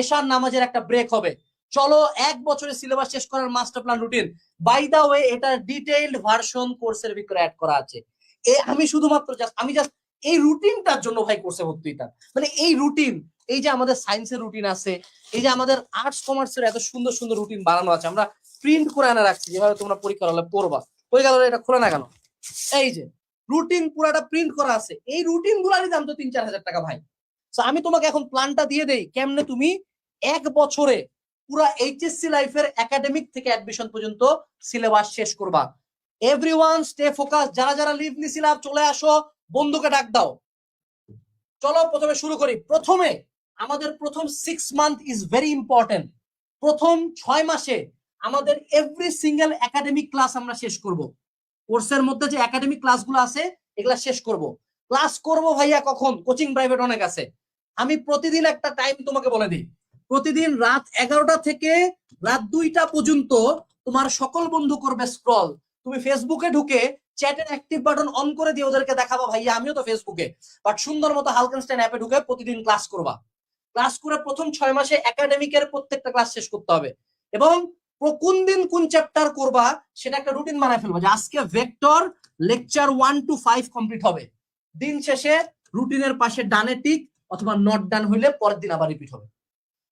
এশার নামাজের একটা ব্রেক হবে। চলো 1 বছরের সিলেবাস শেষ করার master plan routine. By the way এটা ডিটেইলড ভার্সন কোর্সের ভিতরে অ্যাড করা আছে। আমি শুধুমাত্র জাস্ট এই রুটিনটার জন্য ভাই কোর্সে ভর্তি হইতাম। মানে এই রুটিন, এই যে আমাদের সায়েন্সের রুটিন আছে, এই যে আমাদের আর্টস কমার্সের এত সুন্দর সুন্দর রুটিন বানানো আছে, আমরা প্রিন্ট করে আনা রাখছি, যেভাবে তোমরা পরীক্ষার হলে পড়বা। পরীক্ষার হলে এটা খোলা না কেন? এই যে রুটিন পুরাটা প্রিন্ট করা আছে, এই রুটিন গুলারই দাম তো 3-4 হাজার টাকা ভাই। আমি তোমাকে এখন প্ল্যানটা দিয়ে দেই কেমনে তুমি 1 বছরে পুরা এইচএসসি লাইফের একাডেমিক থেকে অ্যাডমিশন পর্যন্ত সিলেবাস শেষ করবা। Everyone stay focus. যারা যারা লিভ নিছিলা চলে আসো, বন্ধুকে ডাক দাও। চলো প্রথমে শুরু করি। প্রথমে আমাদের প্রথম 6 মান্থ ইজ ভেরি ইম্পর্টেন্ট। প্রথম 6 মাসে আমাদের এভরি সিঙ্গেল একাডেমিক ক্লাস আমরা শেষ করব। কোর্সের মধ্যে যে একাডেমিক ক্লাসগুলো আছে এগুলা শেষ করব। ক্লাস করব ভাইয়া কখন? কোচিং প্রাইভেট অনেক আছে। আমি প্রতিদিন একটা টাইম তোমাকে বলে দিই। প্রতিদিন রাত 11টা থেকে রাত 2টা পর্যন্ত তোমার সকল বন্ধু করবে স্ক্রল। তুমি ফেসবুকে ঢুকে চ্যাটের অ্যাক্টিভ বাটন অন করে দিয়ে ওদেরকে দেখাবো ভাইয়া আমিও তো ফেসবুকে, বাট সুন্দর মতো হালকেনস্টাইন অ্যাপে ঢুকে প্রতিদিন ক্লাস করবা। ক্লাস করে প্রথম 6 মাসে একাডেমিকের প্রত্যেকটা ক্লাস শেষ করতে হবে, এবং কোন দিন কোন চ্যাপ্টার করবা সেটা একটা রুটিন বানায় ফেলবো, যে আজকে ভেক্টর লেকচার 1 to 5 কমপ্লিট হবে। দিন শেষে রুটিনের পাশে ডানে টিক অথবা নট ডান হইলে পরের দিন আবার রিপিট হবে।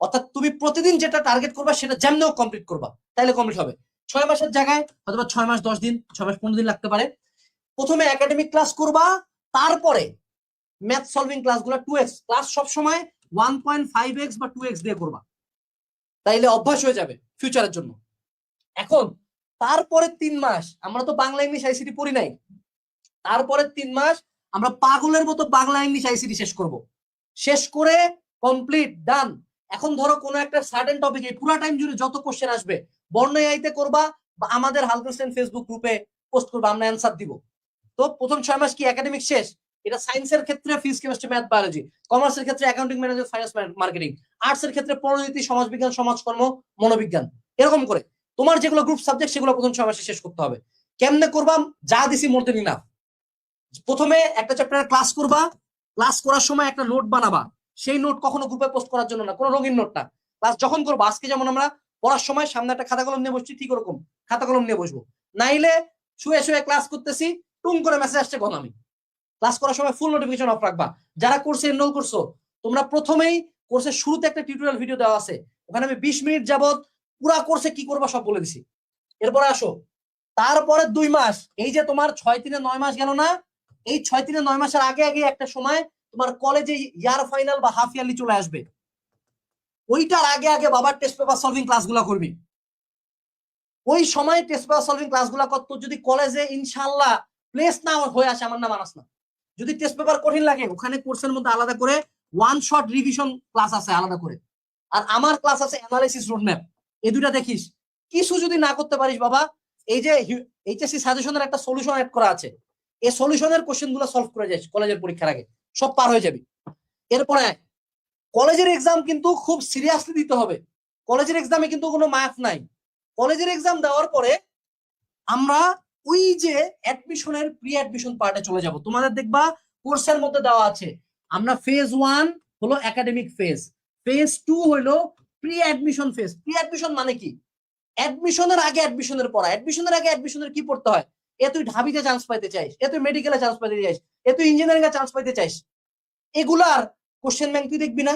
অর্থাৎ তুমি প্রতিদিন যেটা টার্গেট করবা সেটা যেমনও কমপ্লিট করবা, তাইলে কমপ্লিট হবে। 6 মাসের জায়গায় অথবা 6 মাস 10 দিন, 6 মাস 15 দিন লাগতে পারে। প্রথমে একাডেমিক ক্লাস করবা, তারপরে ম্যাথ সলভিং ক্লাসগুলো 2x ক্লাস সবসময় 1.5x বা 2x দিয়ে করবা, তাইলে অভ্যাস হয়ে যাবে ফিউচারের জন্য। এখন তারপরে 3 মাস আমরা তো বাংলা ইংলিশ আইসিটি পড়ি নাই, তারপরে 3 মাস আমরা পাগলের মতো বাংলা ইংলিশ আইসিটি শেষ করব। শেষ করে কমপ্লিট ডান। এখন ধরো কোনো একটা সার্টেন টপিকে পুরো টাইম জুড়ে যত কোশ্চেন আসবে বর্ণনা আইতে করবা বা আমাদের হালকেনস্টাইন ফেসবুক গ্রুপে পোস্ট করবা, আমরা অ্যানসার দিব। তো প্রথম 6 মাস কি একাডেমিক শেষ। এটা সায়েন্সের ক্ষেত্রে ফিজিক্স কেমিস্ট্রি ম্যাথ বায়োলজি, কমার্সের ক্ষেত্রে অ্যাকাউন্টিং ম্যানেজমেন্ট ফাইন্যান্স মার্কেটিং, আর্টসের ক্ষেত্রে পরিণতি সমাজবিজ্ঞান সমাজকর্ম মনোবিজ্ঞান। এরকম করে তোমার যেগুলো গ্রুপ সাবজেক্ট সেগুলো প্রথম 6 মাসে শেষ করতে হবে। কেমনে করবা? যা দিছি মোর দেন ইনাফ। প্রথমে একটা চ্যাপ্টারের ক্লাস করবা, ক্লাস করার সময় একটা নোট বানাবা। সেই নোট কখনো গ্রুপে পোস্ট করার জন্য না, কোনো রঙিন নোট না। ক্লাস যখন করবো, আজকে যেমন আমরা পড়ার সময় সামনে একটা খাতা কলম নিয়ে বসছি, ঠিক ওরকম খাতা কলম নিয়ে বসবো। নাইলে শুয়ে শুয়ে ক্লাস করতেছি, টুং করে মেসেজ আসছে গণ। আমি ক্লাস করার সময় ফুল নোটিফিকেশন অফ রাখবা। যারা কোর্সে এনরোল করছো, তোমরা প্রথমেই কোর্সের শুরুতে একটা টিউটোরিয়াল ভিডিও দেওয়া আছে, ওখানে আমি 20 মিনিট যাবত পুরা কোর্সে কি করবা সব বলে দিছি। এরপরে আসো তারপরে 2 মাস, এই যে তোমার 6-3-9 মাস গেল না, এই 6-3-9 মাসের আগে আগে একটা সময় তোমার কলেজে ইয়ার ফাইনাল বা হাফ ইয়ারলি চলে আসবে। ওইটার আগে আগে বাবার টেস্ট পেপার সলভিং ক্লাসগুলো করবি। ওই সময় টেস্ট পেপার সলভিং ক্লাসগুলো কর। তোর যদি কলেজে ইনশাআল্লাহ প্লেস না হয়ে আসে, আমার নাম আনাস না। যদি টেস্ট পেপার কঠিন লাগে, ওখানে কোর্সের মধ্যে আলাদা করে 1 শট রিভিশন ক্লাস আছে আলাদা করে, আর আমার ক্লাস আছে অ্যানালাইসিস রোডম্যাপ। এই দুইটা দেখিস। কিছু যদি না করতে পারিস বাবা, এই যে এইচএসসি সাজেশনের একটা সলিউশন অ্যাড করা আছে, এই সলিউশনের কোশ্চেন গুলো সলভ করে যাস কলেজের পরীক্ষার আগে, সব পার হয়ে যাবি। এরপরে কলেজের এক্সাম কিন্তু খুব সিরিয়াসলি দিতে হবে। কলেজের এক্সামে কিন্তু কোনো মার্ক নাই। কলেজের এক্সাম দেওয়ার পরে আমরা ওই যে অ্যাডমিশনের প্রি অ্যাডমিশন পার্টে চলে যাব। তোমাদের দেখবা কোর্সের মধ্যে দেওয়া আছে, আমরা ফেজ 1 হলো একাডেমিক ফেজ, ফেজ 2 হলো pre admission phase. Pre admission মানে কি? অ্যাডমিশনের আগে অ্যাডমিশনের পড়া। অ্যাডমিশনের আগে অ্যাডমিশনের কি পড়তে হয়? তুই ঢাবিতে চান্স পাইতে চাইস, তুই মেডিকেলে চান্স পাইতে চাইস, তুই ইঞ্জিনিয়ারিং এ চান্স পাইতে চাইস, এগুলার কোশ্চেন ব্যাংক তুই দেখবি না।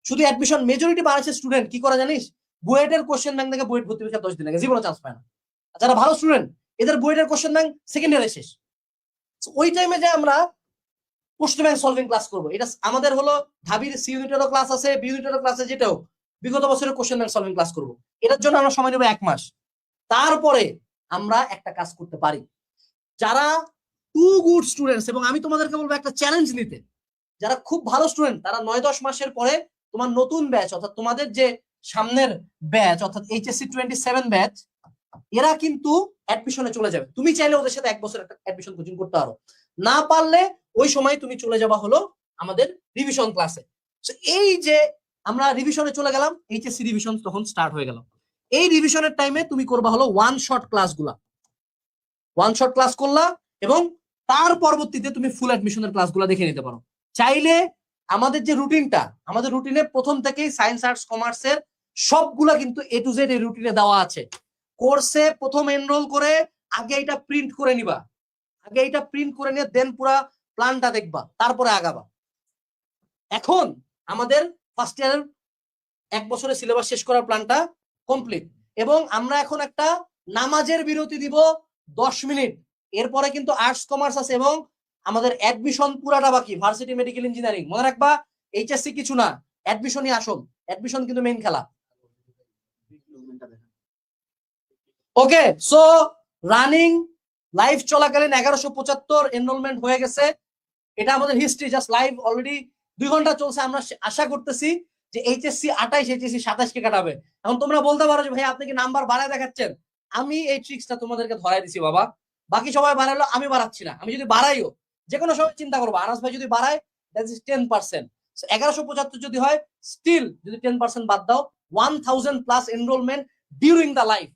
শুধু অ্যাডমিশন মেজরিটি বাংলাদেশের স্টুডেন্ট কি করে জানিস? বুয়েটের কোশ্চেন ব্যাংক থেকে বুয়েট ভর্তি পরীক্ষা 10 দিন আগে জীবনে চান্স পায় না। যারা ভালো স্টুডেন্ট এদের বুয়েটের কোশ্চেন ব্যাংক সেকেন্ড ইয়ারে শেষ। ওই টাইমে যে আমরা কোশ্চেন ব্যাংক সলভিং ক্লাস করবো, এটা আমাদের হলো ঢাবির সি ইউনিটেরও ক্লাস আছে, বি ইউনিটেরও ক্লাস আছে, যেটাও বিগত বছরের কোশ্চেন ব্যাংক সলভিং ক্লাস করবো। এটার জন্য আমরা সময় নেব 1 মাস। তারপরে আমরা একটা কাজ করতে পারি, যারা টু গুড স্টুডেন্টস, এবং আমি তোমাদেরকে বলবো একটা চ্যালেঞ্জ নিতে, যারা খুব ভালো স্টুডেন্ট তারা 9-10 মাসের পরে তোমার নতুন ব্যাচ, অর্থাৎ তোমাদের যে সামনের ব্যাচ অর্থাৎ এইচএসসি 27 ব্যাচ, এরা কিন্তু অ্যাডমিশনে চলে যাবে। তুমি চাইলে ওদের সাথে 1 বছর একটা অ্যাডমিশন কোচিং করতে পারো, না পারলে ওই সময় তুমি চলে যাবা হলো আমাদের রিভিশন ক্লাসে। এই যে আমরা রিভিশনে চলে গেলাম, এইচএসসি রিভিশন তখন স্টার্ট হয়ে গেল। এই রিভিশনের টাইমে তুমি করবা হলো 1 শট ক্লাসগুলা, 1 শট ক্লাস করলা, এবং তার পরবর্তীতে তুমি ফুল অ্যাডমিশনের ক্লাসগুলো দেখে নিতে পারো। চাইলে আমাদের যে রুটিনটা, আমাদের রুটিনে প্রথম থেকেই সায়েন্স আর্টস কমার্সের সবগুলা কিন্তু এ টু জেড এই রুটিনে দেওয়া আছে। কোর্সে প্রথম এনরোল করে আগে এটা প্রিন্ট করে নিবা, আগে এটা প্রিন্ট করে নিয়ে দেন পুরা প্ল্যানটা দেখবা, তারপরে আগাবা। এখন আমাদের ফার্স্ট ইয়ারের 1 বছরের সিলেবাস শেষ করার প্ল্যানটা কমপ্লিট, এবং আমরা এখন একটা নামাজের বিরতি দিব 10 মিনিট। এরপরে কিন্তু আর্টস কমার্স আছে এবং আমাদের অ্যাডমিশন পুরাটা বাকি, ভার্সিটি মেডিকেল ইঞ্জিনিয়ারিং। মনে রাখবা এইচএসসি কিছু না, অ্যাডমিশনই আসল, অ্যাডমিশন কিন্তু মেইন খেলা। ওকে, সো রানিং লাইভ চলাকালীন 1175 এনরোলমেন্ট হয়ে গেছে। এটা আমাদের হিস্ট্রি, জাস্ট লাইভ অলরেডি 2 ঘন্টা চলছে। আমরা আশা করতেছি যে এইচএসসি 28, এইচএসসি 27 কে কাটাবে। এখন তোমরা বলতে পারো যে ভাই আপনি কি নাম্বার বাড়ায় দেখাচ্ছেন। আমি এই ট্রিক্সটা তোমাদেরকে ধরাই দিছি বাবা, বাকি সবাই বাড়ালো, আমি বাড়াচ্ছি না। আমি যদি বাড়াইও যে কোনো সময় চিন্তা করবো, আনাস ভাই যদি বাড়ায় দ্যাট ইজ 10%। 1175 যদি হয়, স্টিল যদি 10% বাদ দাও, 1000 plus enrolment during the life.